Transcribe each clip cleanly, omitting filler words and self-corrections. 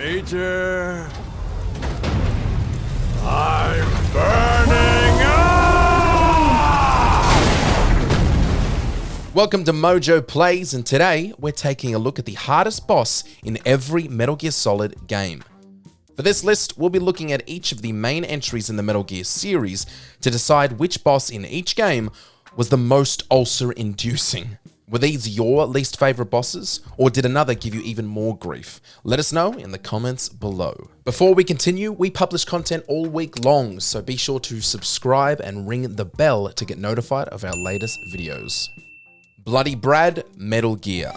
Peter, I'm burning up! Welcome to MojoPlays, and today we're taking a look at the hardest boss in every Metal Gear Solid game. For this list, we'll be looking at each of the main entries in the Metal Gear series to decide which boss in each game was the most ulcer-inducing. Were these your least favorite bosses, or did another give you even more grief? Let us know in the comments below. Before we continue, we publish content all week long, so be sure to subscribe and ring the bell to get notified of our latest videos. Bloody Brad, Metal Gear.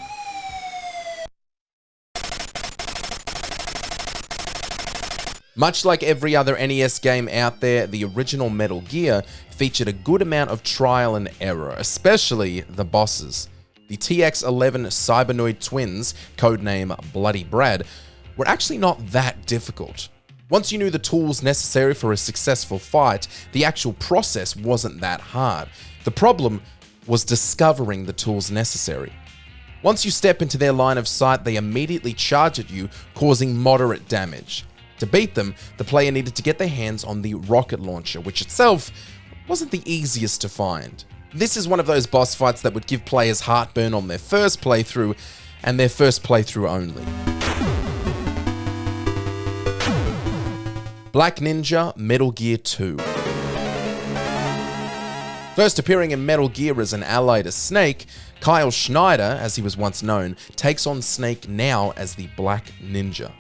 Much like every other NES game out there, the original Metal Gear featured a good amount of trial and error, especially the bosses. The TX-11 Cybernoid twins, codename Bloody Brad, were actually not that difficult. Once you knew the tools necessary for a successful fight, the actual process wasn't that hard. The problem was discovering the tools necessary. Once you step into their line of sight, they immediately charge at you, causing moderate damage. To beat them, the player needed to get their hands on the rocket launcher, which itself wasn't the easiest to find. This is one of those boss fights that would give players heartburn on their first playthrough, and their first playthrough only. Black Ninja, Metal Gear 2. First appearing in Metal Gear as an ally to Snake, Kyle Schneider, as he was once known, takes on Snake now as the Black Ninja.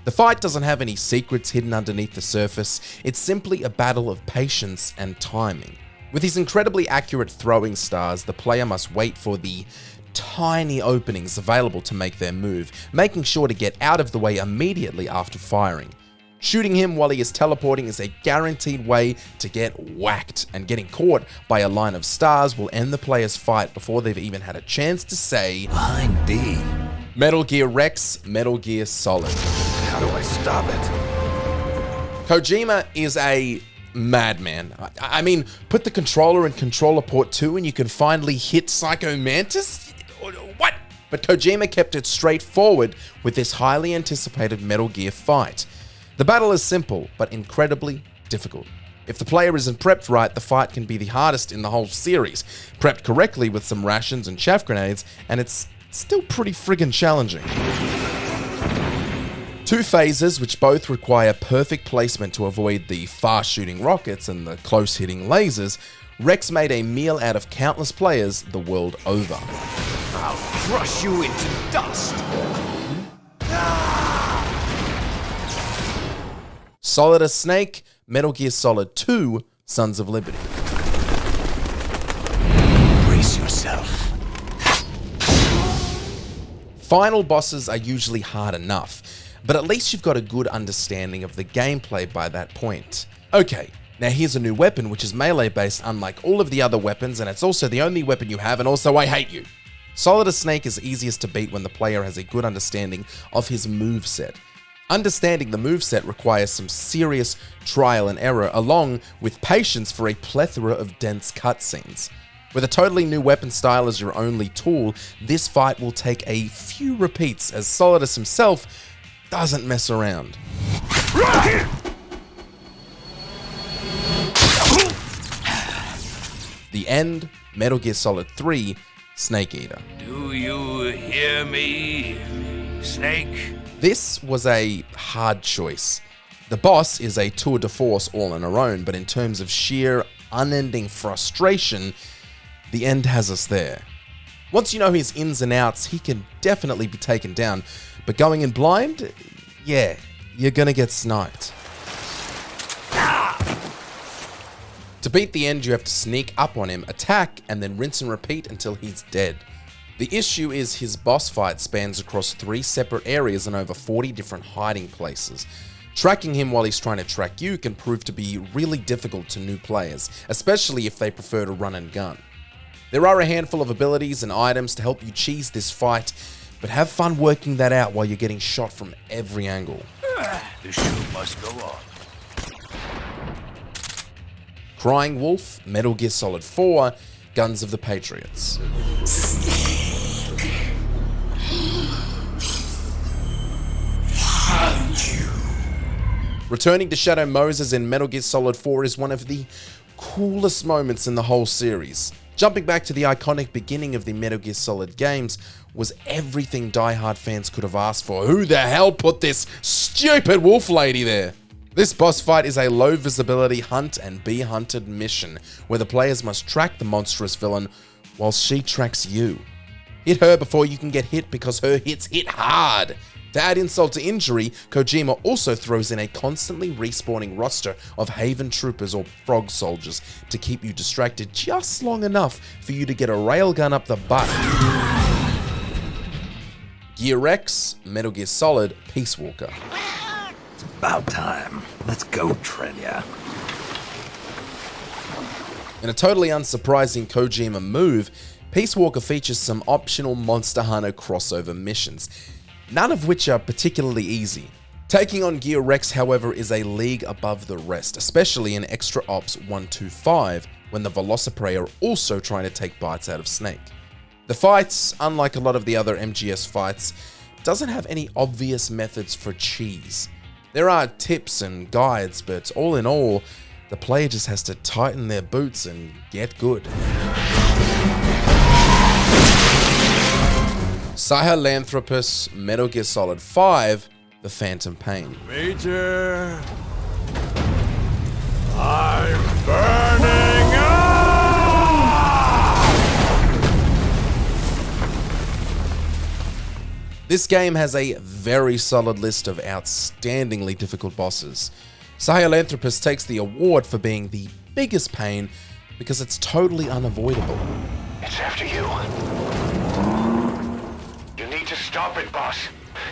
The fight doesn't have any secrets hidden underneath the surface, it's simply a battle of patience and timing. With his incredibly accurate throwing stars, the player must wait for the tiny openings available to make their move, making sure to get out of the way immediately after firing. Shooting him while he is teleporting is a guaranteed way to get whacked, and getting caught by a line of stars will end the player's fight before they've even had a chance to say, Line D. Metal Gear Rex, Metal Gear Solid. How do I stop it? Kojima is a madman. I mean, put the controller in controller port 2 and you can finally hit Psycho Mantis? What? But Kojima kept it straightforward with this highly anticipated Metal Gear fight. The battle is simple, but incredibly difficult. If the player isn't prepped right, the fight can be the hardest in the whole series. Prepped correctly with some rations and chaff grenades, and it's still pretty friggin' challenging. Two phases which both require perfect placement to avoid the fast-shooting rockets and the close-hitting lasers, Rex made a meal out of countless players the world over. I'll crush you into dust. Solidus Snake, Metal Gear Solid 2, Sons of Liberty. Brace yourself. Final bosses are usually hard enough, but at least you've got a good understanding of the gameplay by that point. Okay, now here's a new weapon which is melee based unlike all of the other weapons, and it's also the only weapon you have, and also I hate you. Solidus Snake is easiest to beat when the player has a good understanding of his moveset. Understanding the moveset requires some serious trial and error, along with patience for a plethora of dense cutscenes. With a totally new weapon style as your only tool, this fight will take a few repeats, as Solidus himself doesn't mess around. The end, Metal Gear Solid 3, Snake Eater. Do you hear me, Snake? This was a hard choice. The boss is a tour de force all on her own, but in terms of sheer, unending frustration, the end has us there. Once you know his ins and outs, he can definitely be taken down, but going in blind, yeah, you're gonna get sniped. To beat the end, you have to sneak up on him, attack, and then rinse and repeat until he's dead. The issue is his boss fight spans across 3 separate areas and over 40 different hiding places. Tracking him while he's trying to track you can prove to be really difficult to new players, especially if they prefer to run and gun. There are a handful of abilities and items to help you cheese this fight, but have fun working that out while you're getting shot from every angle. The show must go on. Crying Wolf, Metal Gear Solid 4, Guns of the Patriots. Find Returning to Shadow Moses in Metal Gear Solid 4 is one of the coolest moments in the whole series. Jumping back to the iconic beginning of the Metal Gear Solid games was everything Die-Hard fans could have asked for. Who the hell put this stupid wolf lady there? This boss fight is a low visibility hunt and be hunted mission where the players must track the monstrous villain while she tracks you. Hit her before you can get hit because her hits hit hard. To add insult to injury, Kojima also throws in a constantly respawning roster of Haven troopers or frog soldiers to keep you distracted just long enough for you to get a railgun up the butt. Gear X, Metal Gear Solid, Peace Walker. It's about time. Let's go, Trelia. In a totally unsurprising Kojima move, Peace Walker features some optional Monster Hunter crossover missions, none of which are particularly easy. Taking on Gear Rex, however, is a league above the rest, especially in Extra Ops 125, when the Velociprey are also trying to take bites out of Snake. The fights, unlike a lot of the other MGS fights, doesn't have any obvious methods for cheese. There are tips and guides, but all in all, the player just has to tighten their boots and get good. Sahelanthropus, Metal Gear Solid 5, The Phantom Pain. Major, I'm burning up! This game has a very solid list of outstandingly difficult bosses. Sahelanthropus takes the award for being the biggest pain because it's totally unavoidable. It's after you. You need to stop it, boss.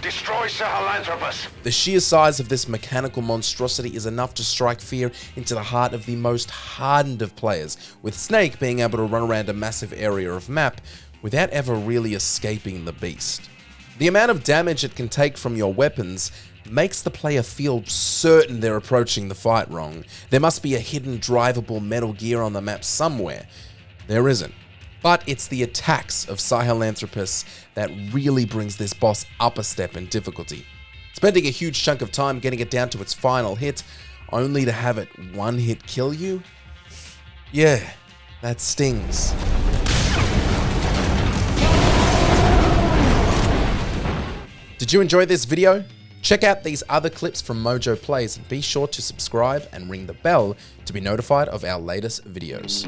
Destroy Sahelanthropus. The sheer size of this mechanical monstrosity is enough to strike fear into the heart of the most hardened of players, with Snake being able to run around a massive area of map without ever really escaping the beast. The amount of damage it can take from your weapons makes the player feel certain they're approaching the fight wrong. There must be a hidden drivable Metal Gear on the map somewhere. There isn't. But it's the attacks of Sahelanthropus that really brings this boss up a step in difficulty. Spending a huge chunk of time getting it down to its final hit, only to have it one hit kill you? Yeah, that stings. Did you enjoy this video? Check out these other clips from MojoPlays and be sure to subscribe and ring the bell to be notified of our latest videos.